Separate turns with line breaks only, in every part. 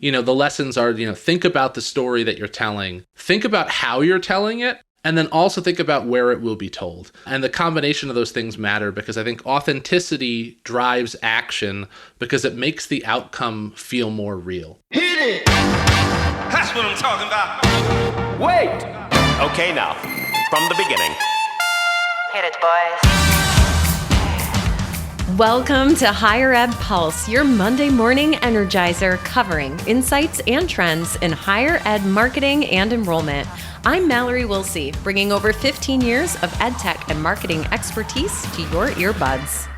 The lessons are, think about the story that you're telling, think about how you're telling it, and then also think about where it will be told. And the combination of those things matter because I think authenticity drives action because it makes the outcome feel more real.
Hit it! That's what I'm talking about.
Wait! Okay, now, from the beginning.
Hit it, boys.
Welcome to Higher Ed Pulse, your Monday morning energizer covering insights and trends in higher ed marketing and enrollment. I'm Mallory Wilsey, bringing over 15 years of ed tech and marketing expertise to your earbuds.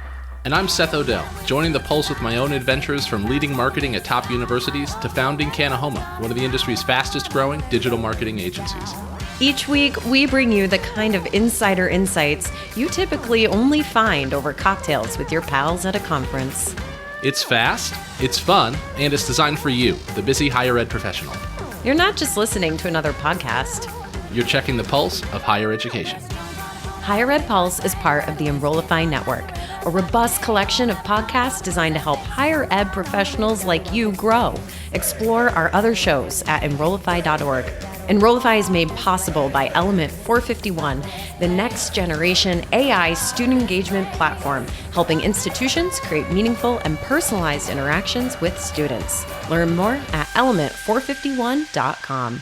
And I'm Seth Odell, joining the Pulse with my own adventures from leading marketing at top universities to founding Kanahoma, one of the industry's fastest growing digital marketing agencies.
Each week, we bring you the kind of insider insights you typically only find over cocktails with your pals at a conference.
It's fast, it's fun, and it's designed for you, the busy higher ed professional.
You're not just listening to another podcast.
You're checking the pulse of higher education.
Higher Ed Pulse is part of the Enrollify Network, a robust collection of podcasts designed to help higher ed professionals like you grow. Explore our other shows at enrollify.org. Enrollify is made possible by Element 451, the next generation AI student engagement platform, helping institutions create meaningful and personalized interactions with students. Learn more at element451.com.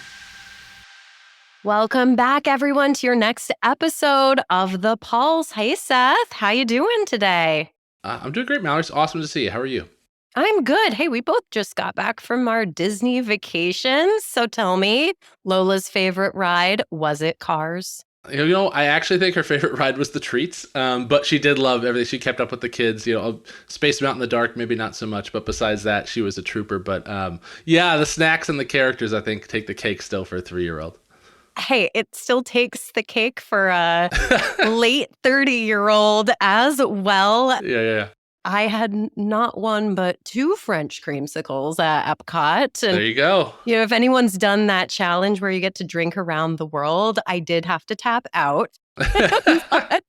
Welcome back, everyone, to your next episode of The Pulse. Hey, Seth. How you doing today?
I'm doing great, Mallory. It's awesome to see you. How are you?
I'm good. Hey, we both just got back from our Disney vacations. So tell me, Lola's favorite ride, was it Cars?
I actually think her favorite ride was the treats, but she did love everything. She kept up with the kids, Space Mountain in the dark, maybe not so much, but besides that, she was a trooper. But the snacks and the characters, I think, take the cake still for a 3-year-old.
Hey, it still takes the cake for a late 30-year-old as well.
Yeah.
I had not one, but 2 French creamsicles at Epcot. And,
there you go.
If anyone's done that challenge where you get to drink around the world, I did have to tap out.
But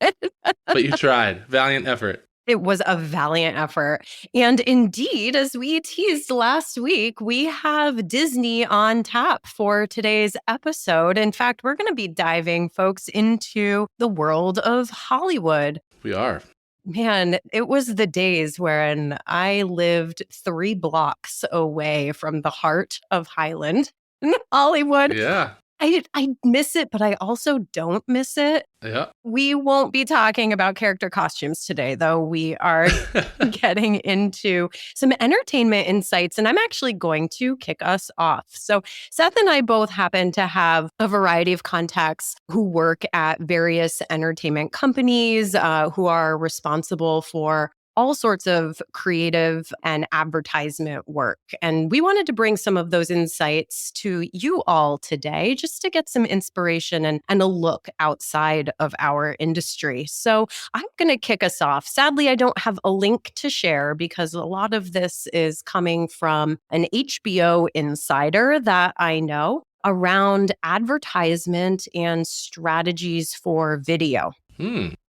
you tried. Valiant effort.
It was a valiant effort. And indeed, as we teased last week, we have Disney on tap for today's episode. In fact, we're going to be diving, folks, into the world of Hollywood.
We are.
Man, it was the days when I lived 3 blocks away from the heart of Highland, Hollywood.
Yeah.
I miss it, but I also don't miss it.
Yeah.
We won't be talking about character costumes today, though. We are getting into some entertainment insights, and I'm actually going to kick us off. So Seth and I both happen to have a variety of contacts who work at various entertainment companies, who are responsible for all sorts of creative and advertisement work. And we wanted to bring some of those insights to you all today, just to get some inspiration and a look outside of our industry. So I'm going to kick us off. Sadly, I don't have a link to share because a lot of this is coming from an HBO insider that I know around advertisement and strategies for video.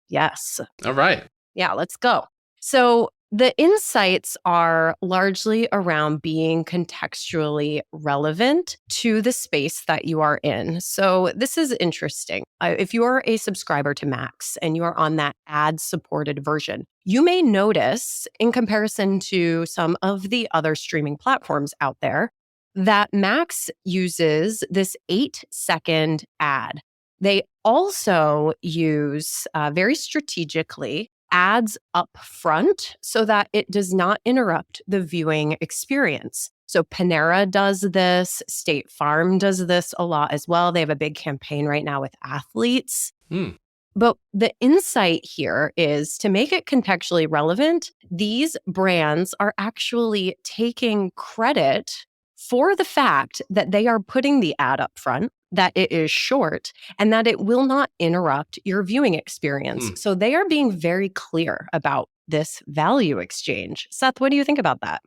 Yes.
All right.
Yeah, let's go. So the insights are largely around being contextually relevant to the space that you are in. So this is interesting. If you are a subscriber to Max and you are on that ad-supported version, you may notice, in comparison to some of the other streaming platforms out there, that Max uses this 8-second ad. They also use, very strategically, ads up front so that it does not interrupt the viewing experience. So Panera does this, State Farm does this a lot as well. They have a big campaign right now with athletes. But the insight here is to make it contextually relevant, these brands are actually taking credit for the fact that they are putting the ad up front, that it is short, and that it will not interrupt your viewing experience. So they are being very clear about this value exchange. Seth, what do you think about that?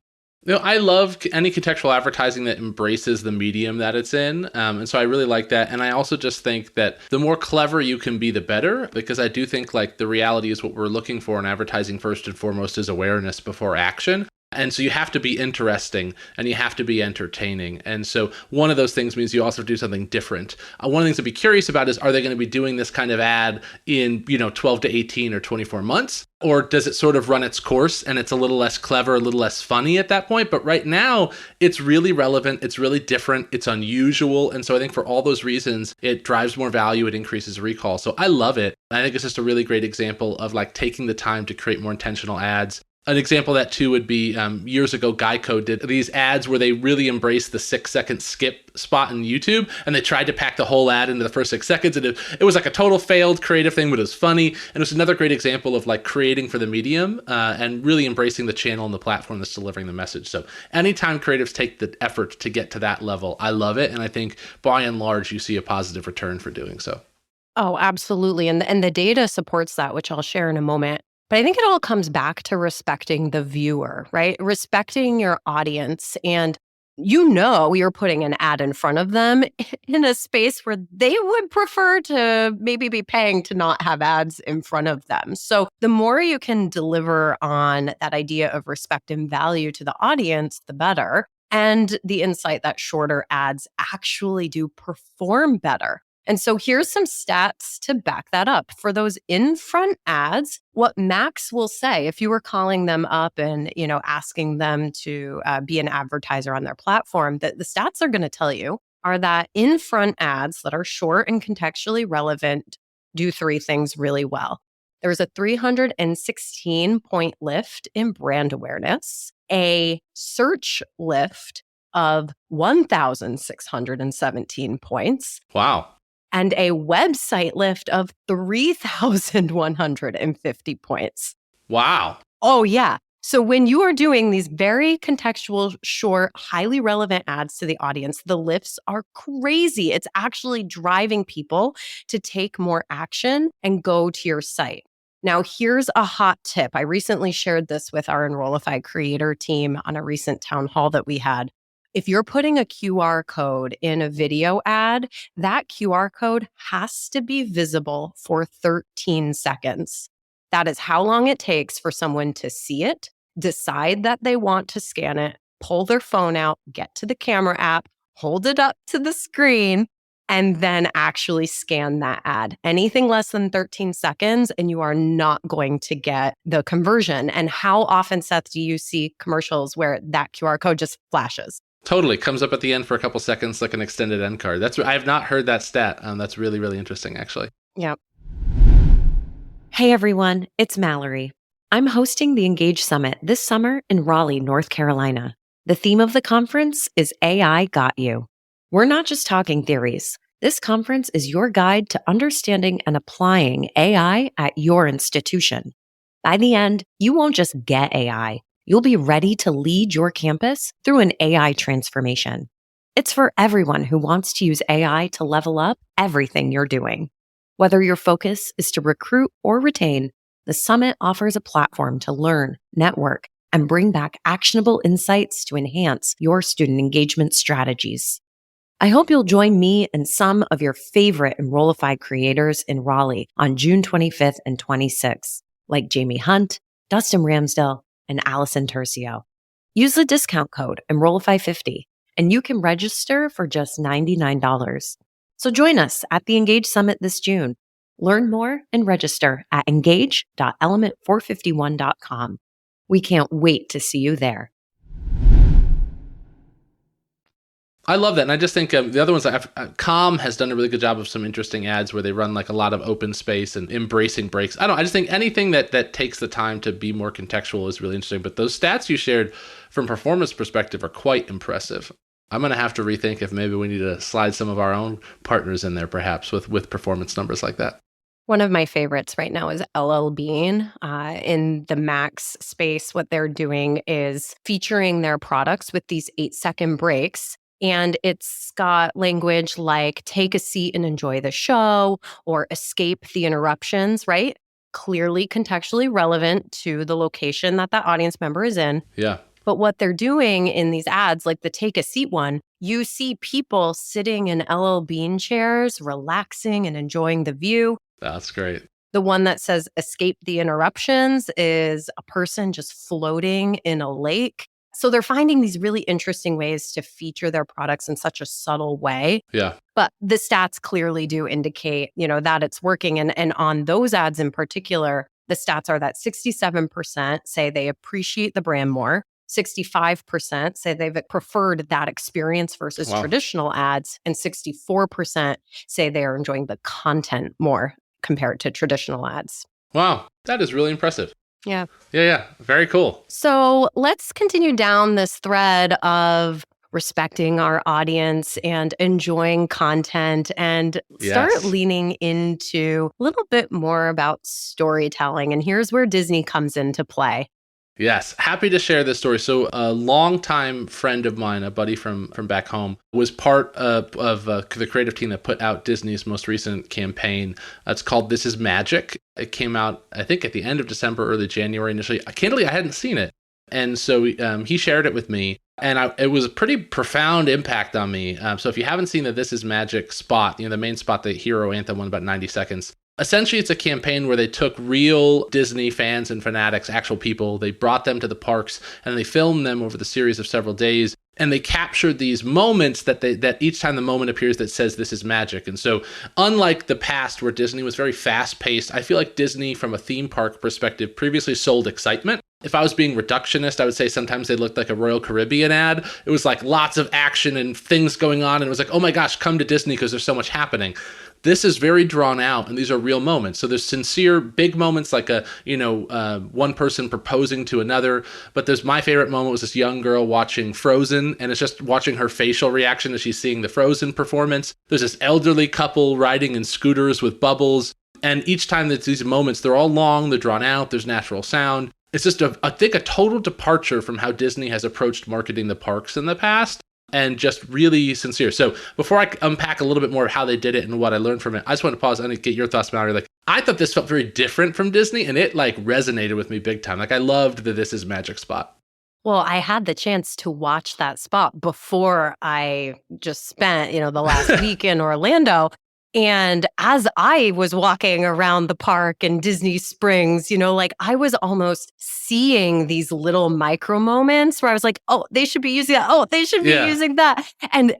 I love any contextual advertising that embraces the medium that it's in. And so I really like that. And I also just think that the more clever you can be, the better, because I do think the reality is what we're looking for in advertising first and foremost is awareness before action. And so you have to be interesting and you have to be entertaining. And so one of those things means you also do something different. One of the things to be curious about is, are they going to be doing this kind of ad in, 12 to 18 or 24 months? Or does it sort of run its course and it's a little less clever, a little less funny at that point? But right now, it's really relevant. It's really different. It's unusual. And so I think for all those reasons, it drives more value. It increases recall. So I love it. I think it's just a really great example of like taking the time to create more intentional ads. An example of that too would be years ago, Geico did these ads where they really embraced the 6-second skip spot in YouTube, and they tried to pack the whole ad into the first 6 seconds. And it was like a total failed creative thing, but it was funny. And it was another great example of like creating for the medium and really embracing the channel and the platform that's delivering the message. So anytime creatives take the effort to get to that level, I love it. And I think by and large, you see a positive return for doing so.
Oh, absolutely. And the data supports that, which I'll share in a moment. But I think it all comes back to respecting the viewer, right? Respecting your audience. And you're putting an ad in front of them in a space where they would prefer to maybe be paying to not have ads in front of them. So the more you can deliver on that idea of respect and value to the audience, the better. And the insight that shorter ads actually do perform better. And so here's some stats to back that up. For those in-front ads, what Max will say, if you were calling them up and, asking them to be an advertiser on their platform, that the stats are going to tell you are that in-front ads that are short and contextually relevant do three things really well. There's a 316-point lift in brand awareness, a search lift of 1,617 points.
Wow.
And a website lift of 3,150 points.
Wow.
Oh, yeah. So when you are doing these very contextual, short, highly relevant ads to the audience, the lifts are crazy. It's actually driving people to take more action and go to your site. Now, here's a hot tip. I recently shared this with our Enrollify creator team on a recent town hall that we had. If you're putting a QR code in a video ad, that QR code has to be visible for 13 seconds. That is how long it takes for someone to see it, decide that they want to scan it, pull their phone out, get to the camera app, hold it up to the screen, and then actually scan that ad. Anything less than 13 seconds, and you are not going to get the conversion. And how often, Seth, do you see commercials where that QR code just flashes?
Totally. Comes up at the end for a couple seconds like an extended end card. I have not heard that stat. That's really, really interesting, actually.
Yep. Hey, everyone. It's Mallory. I'm hosting the Engage Summit this summer in Raleigh, North Carolina. The theme of the conference is AI Got You. We're not just talking theories. This conference is your guide to understanding and applying AI at your institution. By the end, you won't just get AI. You'll be ready to lead your campus through an AI transformation. It's for everyone who wants to use AI to level up everything you're doing. Whether your focus is to recruit or retain, the summit offers a platform to learn, network, and bring back actionable insights to enhance your student engagement strategies. I hope you'll join me and some of your favorite Enrollify creators in Raleigh on June 25th and 26th, like Jamie Hunt, Dustin Ramsdell, and Allison Tercio. Use the discount code Enrollify50, and you can register for just $99. So join us at the Engage Summit this June. Learn more and register at engage.element451.com. We can't wait to see you there.
I love that. And I just think the other ones, Calm has done a really good job of some interesting ads where they run like a lot of open space and embracing breaks. I just think anything that takes the time to be more contextual is really interesting. But those stats you shared from performance perspective are quite impressive. I'm going to have to rethink if maybe we need to slide some of our own partners in there, perhaps with performance numbers like that.
One of my favorites right now is LL Bean. In the Max space, what they're doing is featuring their products with these 8-second breaks. And it's got language like take a seat and enjoy the show or escape the interruptions, right? Clearly contextually relevant to the location that audience member is in.
Yeah.
But what they're doing in these ads, like the take a seat one, you see people sitting in LL Bean chairs, relaxing and enjoying the view.
That's great.
The one that says escape the interruptions is a person just floating in a lake. So they're finding these really interesting ways to feature their products in such a subtle way.
Yeah.
But the stats clearly do indicate, that it's working. And on those ads in particular, the stats are that 67% say they appreciate the brand more. 65% say they've preferred that experience versus
Wow.
traditional ads. And 64% say they're enjoying the content more compared to traditional ads.
Wow. That is really impressive.
Yeah.
Yeah. Very cool.
So let's continue down this thread of respecting our audience and enjoying content and start
Yes.
leaning into a little bit more about storytelling. And here's where Disney comes into play.
Yes, happy to share this story. So a longtime friend of mine, a buddy from back home, was part of the creative team that put out Disney's most recent campaign. It's called This Is Magic. It came out, I think, at the end of December, early January initially. Candidly, I hadn't seen it. And so he shared it with me. And it was a pretty profound impact on me. So if you haven't seen the This Is Magic spot, the main spot, the hero anthem, one about 90 seconds. Essentially, it's a campaign where they took real Disney fans and fanatics, actual people, they brought them to the parks and they filmed them over the series of several days. And they captured these moments that each time the moment appears that says this is magic. And so unlike the past where Disney was very fast paced, I feel like Disney from a theme park perspective previously sold excitement. If I was being reductionist, I would say sometimes they looked like a Royal Caribbean ad. It was like lots of action and things going on. And it was like, oh my gosh, come to Disney because there's so much happening. This is very drawn out, and these are real moments. So there's sincere, big moments like one person proposing to another. But there's my favorite moment was this young girl watching Frozen, and it's just watching her facial reaction as she's seeing the Frozen performance. There's this elderly couple riding in scooters with bubbles. And each time that these moments, they're all long, they're drawn out, there's natural sound. It's just, I think, a total departure from how Disney has approached marketing the parks in the past. And just really sincere. So before I unpack a little bit more of how they did it and what I learned from it, I just want to pause and get your thoughts, Mallory. I thought this felt very different from Disney, and it resonated with me big time. I loved the This Is Magic spot.
Well, I had the chance to watch that spot before I just spent, the last week in Orlando. And as I was walking around the park in Disney Springs, I was almost seeing these little micro moments where I was like, oh, they should be using that. Oh, they should be using that. And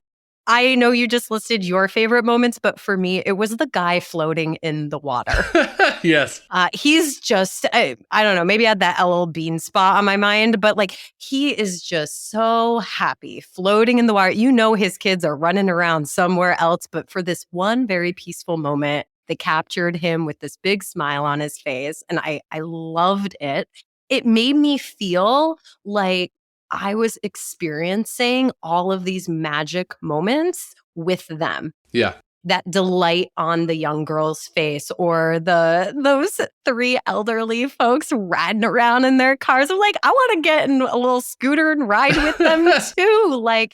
I know you just listed your favorite moments, but for me, it was the guy floating in the water.
Yes.
He's just, I don't know, maybe I had that LL Bean spot on my mind, but he is just so happy floating in the water. His kids are running around somewhere else, but for this one very peaceful moment, they captured him with this big smile on his face. And I loved it. It made me feel like I was experiencing all of these magic moments with them.
Yeah.
That delight on the young girl's face, or those three elderly folks riding around in their cars. I'm like, I want to get in a little scooter and ride with them too.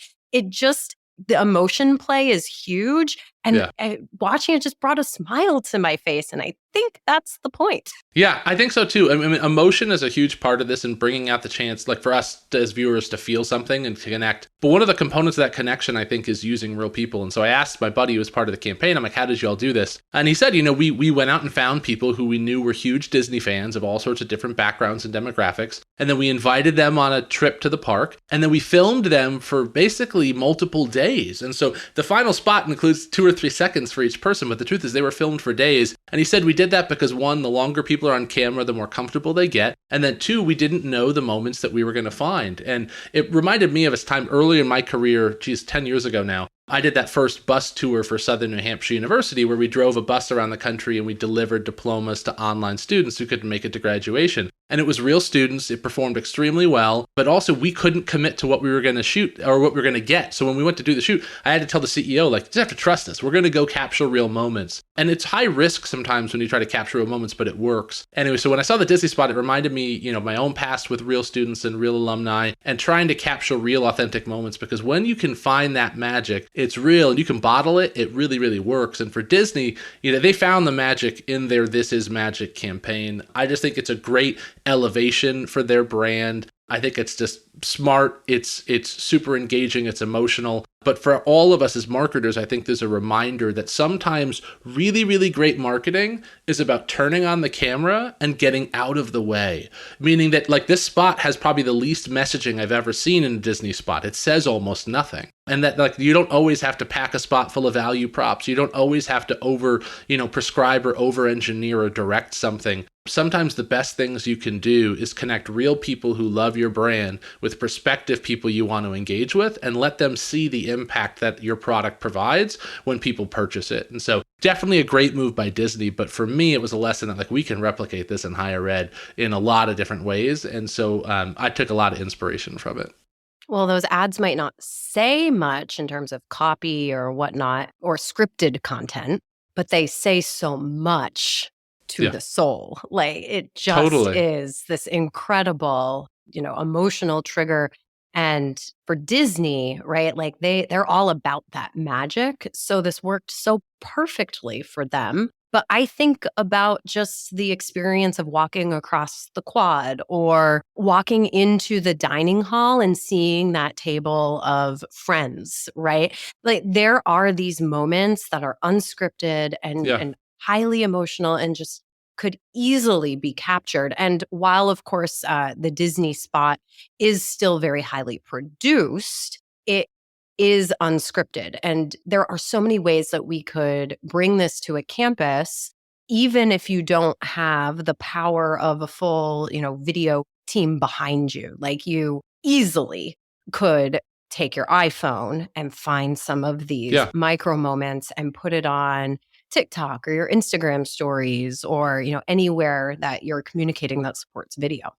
The emotion play is huge. And watching it just brought a smile to my face. And I think that's the point.
Yeah, I think so too. I mean, emotion is a huge part of this and bringing out the chance, for us as viewers to feel something and to connect. But one of the components of that connection, I think, is using real people. And so I asked my buddy who was part of the campaign, I'm like, how did you all do this? And he said, we went out and found people who we knew were huge Disney fans of all sorts of different backgrounds and demographics. And then we invited them on a trip to the park. And then we filmed them for basically multiple days. And so the final spot includes 2 or 3 seconds for each person. But the truth is they were filmed for days. And he said we did that because 1, the longer people are on camera, the more comfortable they get. And then 2, we didn't know the moments that we were going to find. And it reminded me of a time early in my career, 10 years ago now. I did that first bus tour for Southern New Hampshire University where we drove a bus around the country and we delivered diplomas to online students who couldn't make it to graduation. And it was real students. It performed extremely well, but also we couldn't commit to what we were going to shoot or what we were going to get. So when we went to do the shoot, I had to tell the CEO, you just have to trust us. We're going to go capture real moments. And it's high risk sometimes when you try to capture real moments, but it works. Anyway, so when I saw the Disney spot, it reminded me, my own past with real students and real alumni and trying to capture real authentic moments, because when you can find that magic, it's real and you can bottle it. It really, really works. And for Disney, they found the magic in their This Is Magic campaign. I just think it's a great elevation for their brand. I think it's just smart. It's super engaging. It's emotional. But for all of us as marketers, I think there's a reminder that sometimes really, really great marketing is about turning on the camera and getting out of the way. Meaning that like this spot has probably the least messaging I've ever seen in a Disney spot. It says almost nothing. And that like you don't always have to pack a spot full of value props. You don't always have to prescribe or over engineer or direct something. Sometimes the best things you can do is connect real people who love your brand with prospective people you want to engage with and let them see the impact that your product provides when people purchase it. And so definitely a great move by Disney. But for me, it was a lesson that like we can replicate this in higher ed in a lot of different ways. And so I took a lot of inspiration from it.
Well, those ads might not say much in terms of copy or whatnot or scripted content, but they say so much to the soul. Like it just is this incredible, emotional trigger. And for Disney, right, like they're all about that magic. So this worked so perfectly for them. But I think about just the experience of walking across the quad or walking into the dining hall and seeing that table of friends, right? Like there are these moments that are unscripted and highly emotional and just could easily be captured. And while, of course, the Disney spot is still very highly produced, it is unscripted. And there are so many ways that we could bring this to a campus, even if you don't have the power of a full, video team behind you. Like you easily could take your iPhone and find some of these micro moments and put it on TikTok or your Instagram stories or, anywhere that you're communicating that supports video.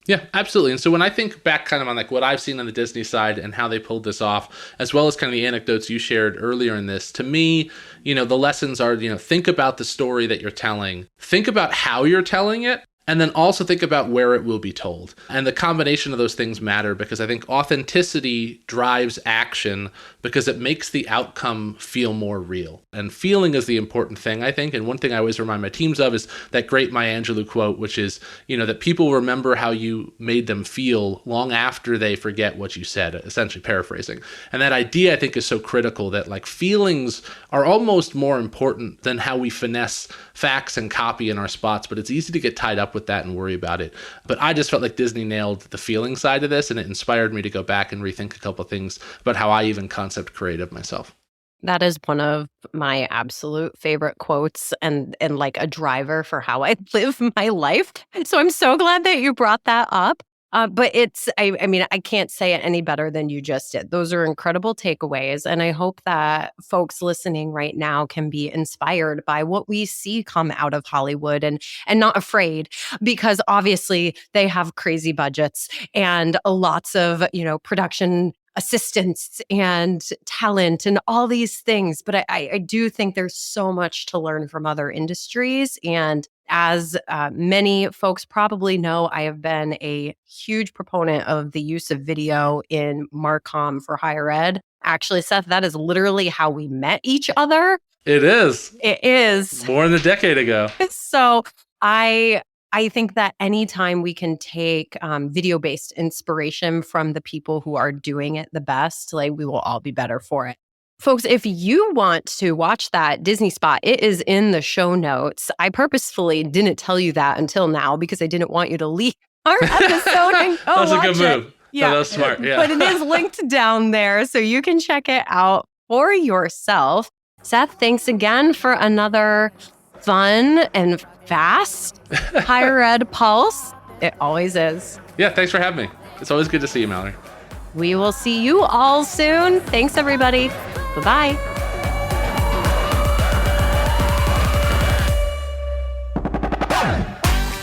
Yeah, absolutely. And so when I think back kind of on like what I've seen on the Disney side and how they pulled this off, as well as kind of the anecdotes you shared earlier in this, to me, the lessons are, think about the story that you're telling, think about how you're telling it, and then also think about where it will be told. And the combination of those things matter because I think authenticity drives action because it makes the outcome feel more real. And feeling is the important thing, I think. And one thing I always remind my teams of is that great Maya Angelou quote, which is, that people remember how you made them feel long after they forget what you said, essentially paraphrasing. And that idea, I think, is so critical that like feelings are almost more important than how we finesse facts and copy in our spots, but it's easy to get tied up with that and worry about it. But I just felt like Disney nailed the feeling side of this, and it inspired me to go back and rethink a couple of things about how I even concept creative myself.
That is one of my absolute favorite quotes and like a driver for how I live my life. So I'm so glad that you brought that up. But it's, I mean, I can't say it any better than you just did. Those are incredible takeaways. And I hope that folks listening right now can be inspired by what we see come out of Hollywood and not afraid, because obviously they have crazy budgets and lots of, production assistants and talent and all these things. But I do think there's so much to learn from other industries. And as many folks probably know, I have been a huge proponent of the use of video in Marcom for higher ed. Actually, Seth, that is literally how we met each other.
It is.
It is.
More than a decade ago.
So I think that anytime we can take video-based inspiration from the people who are doing it the best, like we will all be better for it. Folks, if you want to watch that Disney spot, it is in the show notes. I purposefully didn't tell you that until now because I didn't want you to leave our episode and go
That was
watch
a good move.
it. Yeah,
that was smart. Yeah.
But it is linked down there, so you can check it out for yourself. Seth, thanks again for another fun and fast higher ed pulse. It always is.
Yeah, thanks for having me. It's always good to see you, Mallory.
We will see you all soon. Thanks, everybody. Bye-bye.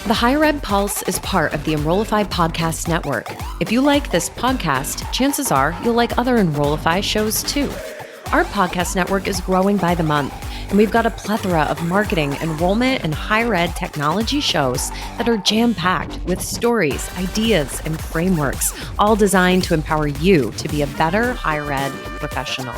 The Higher Ed Pulse is part of the Enrollify Podcast Network. If you like this podcast, chances are you'll like other Enrollify shows too. Our podcast network is growing by the month, and we've got a plethora of marketing, enrollment, and higher ed technology shows that are jam-packed with stories, ideas, and frameworks, all designed to empower you to be a better higher ed professional.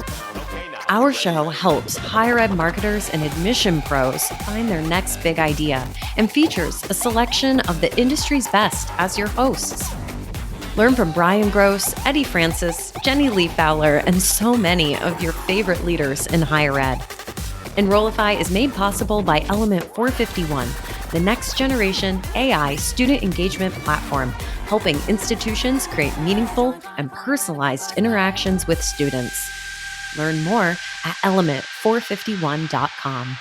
Our show helps higher ed marketers and admission pros find their next big idea and features a selection of the industry's best as your hosts. Learn from Brian Gross, Eddie Francis, Jenny Lee Fowler, and so many of your favorite leaders in higher ed. Enrollify is made possible by Element 451, the next generation AI student engagement platform, helping institutions create meaningful and personalized interactions with students. Learn more at element451.com.